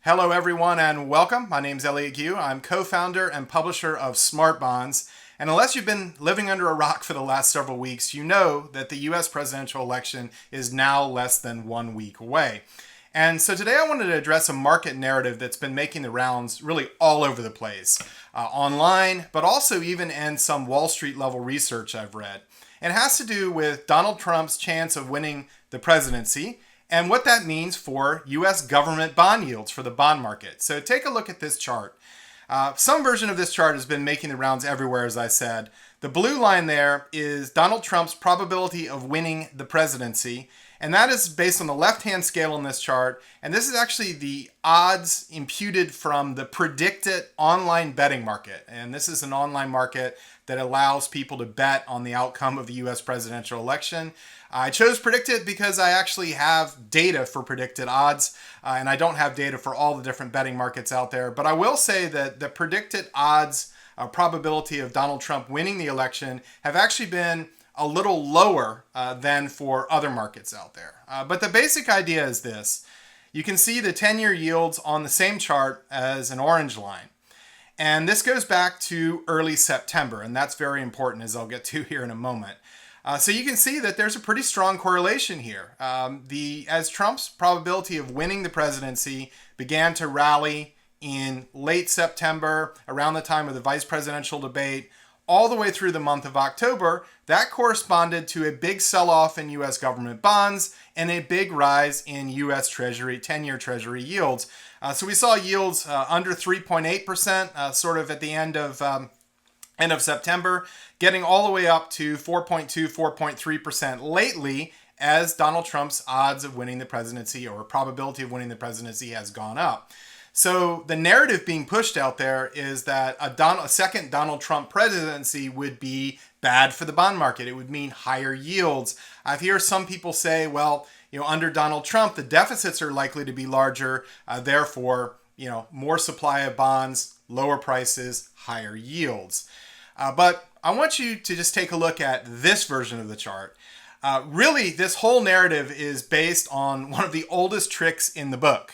Hello, everyone, and welcome. My name's Elliot Gu. I'm co-founder and publisher of Smart Bonds. And unless you've been living under a rock for the last several weeks, you know that the US presidential election is now less than 1 week away. And so today I wanted to address a market narrative that's been making the rounds really all over the place, online, but also even in some Wall Street level research I've read. And it has to do with Donald Trump's chance of winning the presidency and what that means for U.S. government bond yields for the bond market. So take a look at this chart. Some version of this chart has been making the rounds everywhere, as I said. The blue line there is Donald Trump's probability of winning the presidency, and that is based on the left-hand scale on this chart. And this is actually the odds imputed from the predicted online betting market. And this is an online market that allows people to bet on the outcome of the U.S. presidential election. I chose predicted because I actually have data for predicted odds, and I don't have data for all the different betting markets out there. But I will say that the predicted odds probability of Donald Trump winning the election have actually been a little lower than for other markets out there. But the basic idea is this. You can see the 10-year yields on the same chart as an orange line. And this goes back to early September, and that's very important, as I'll get to here in a moment. So you can see that there's a pretty strong correlation here. As Trump's probability of winning the presidency began to rally in late September, around the time of the vice presidential debate, all the way through the month of October, that corresponded to a big sell-off in U.S. government bonds and a big rise in U.S. Treasury, 10-year Treasury yields. So we saw yields under 3.8%, sort of at the end of September, getting all the way up to 4.2, 4.3% lately as Donald Trump's odds of winning the presidency or probability of winning the presidency has gone up. So the narrative being pushed out there is that a second Donald Trump presidency would be bad for the bond market. It would mean higher yields. I've heard some people say, well, under Donald Trump, the deficits are likely to be larger. Therefore, more supply of bonds, lower prices, higher yields. But I want you to just take a look at this version of the chart. Really, this whole narrative is based on one of the oldest tricks in the book,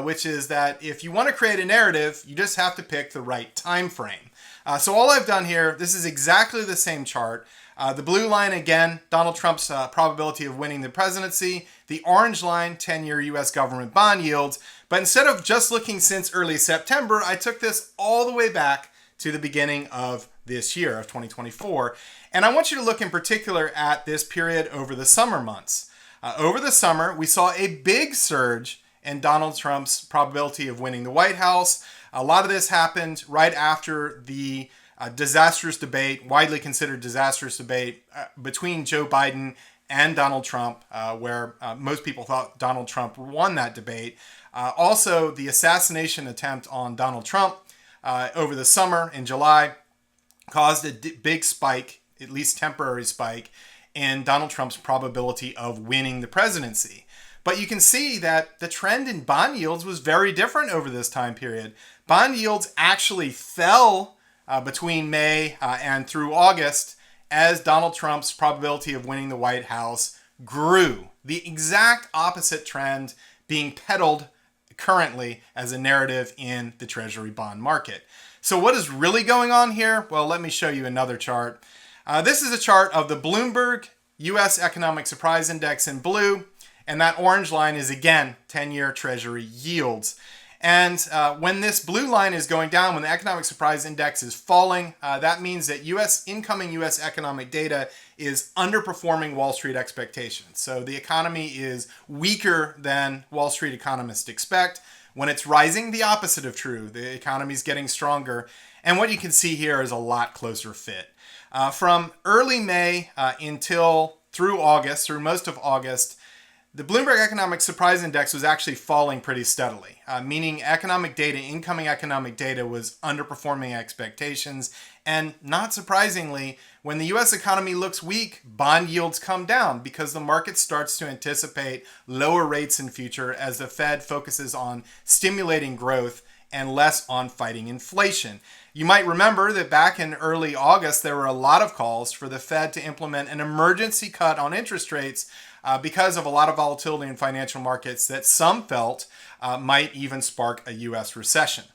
which is that if you want to create a narrative, you just have to pick the right time frame. So all I've done here, this is exactly the same chart. The blue line, again, Donald Trump's probability of winning the presidency. The orange line, 10-year U.S. government bond yields. But instead of just looking since early September, I took this all the way back to the beginning of this year of 2024. And I want you to look in particular at this period over the summer months. Over the summer, we saw a big surge in Donald Trump's probability of winning the White House. A lot of this happened right after the disastrous debate, widely considered disastrous debate between Joe Biden and Donald Trump, where most people thought Donald Trump won that debate. Also, the assassination attempt on Donald Trump over the summer in July caused a big spike, at least temporary spike, in Donald Trump's probability of winning the presidency. But you can see that the trend in bond yields was very different over this time period. Bond yields actually fell between May and through August as Donald Trump's probability of winning the White House grew. The exact opposite trend being peddled currently as a narrative in the Treasury bond market. So what is really going on here? Well, let me show you another chart. This is a chart of the Bloomberg U.S. Economic Surprise Index in blue. And that orange line is, again, 10-year Treasury yields. And when this blue line is going down, when the Economic Surprise Index is falling, that means that incoming U.S. economic data is underperforming Wall Street expectations. So the economy is weaker than Wall Street economists expect. When it's rising, the opposite of true. The economy is getting stronger. And what you can see here is a lot closer fit. From early May through August, through most of August, the Bloomberg Economic Surprise Index was actually falling pretty steadily, meaning incoming economic data was underperforming expectations. And not surprisingly, when the U.S. economy looks weak, bond yields come down because the market starts to anticipate lower rates in future as the Fed focuses on stimulating growth and less on fighting inflation. You might remember that back in early August, there were a lot of calls for the Fed to implement an emergency cut on interest rates because of a lot of volatility in financial markets that some felt might even spark a U.S. recession.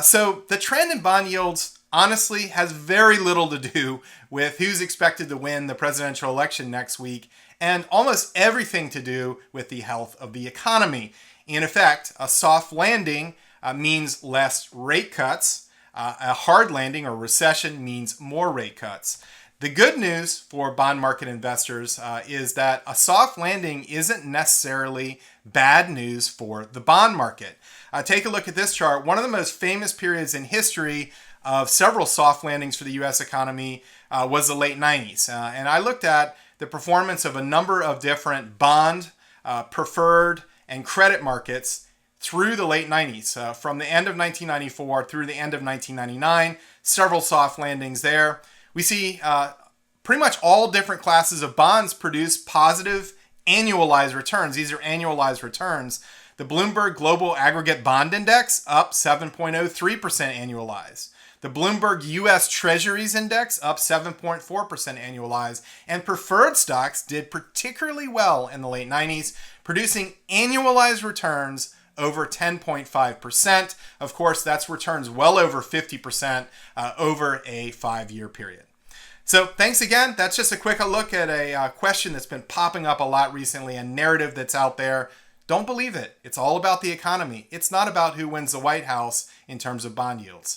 So the trend in bond yields honestly has very little to do with who's expected to win the presidential election next week, and almost everything to do with the health of the economy. In effect, a soft landing means less rate cuts. A hard landing or recession means more rate cuts. The good news for bond market investors is that a soft landing isn't necessarily bad news for the bond market. Take a look at this chart. One of the most famous periods in history of several soft landings for the U.S. economy was the late 90s. And I looked at the performance of a number of different bond, preferred, and credit markets through the late 90s. From the end of 1994 through the end of 1999, several soft landings there. We see pretty much all different classes of bonds produce positive annualized returns. These are annualized returns. The Bloomberg Global Aggregate Bond Index up 7.03% annualized. The Bloomberg US Treasuries Index up 7.4% annualized. And preferred stocks did particularly well in the late 90s, producing annualized returns over 10.5%. Of course, that's returns well over 50% over a 5-year period. So thanks again. That's just a quick look at a question that's been popping up a lot recently, a narrative that's out there. Don't believe it. It's all about the economy. It's not about who wins the White House in terms of bond yields.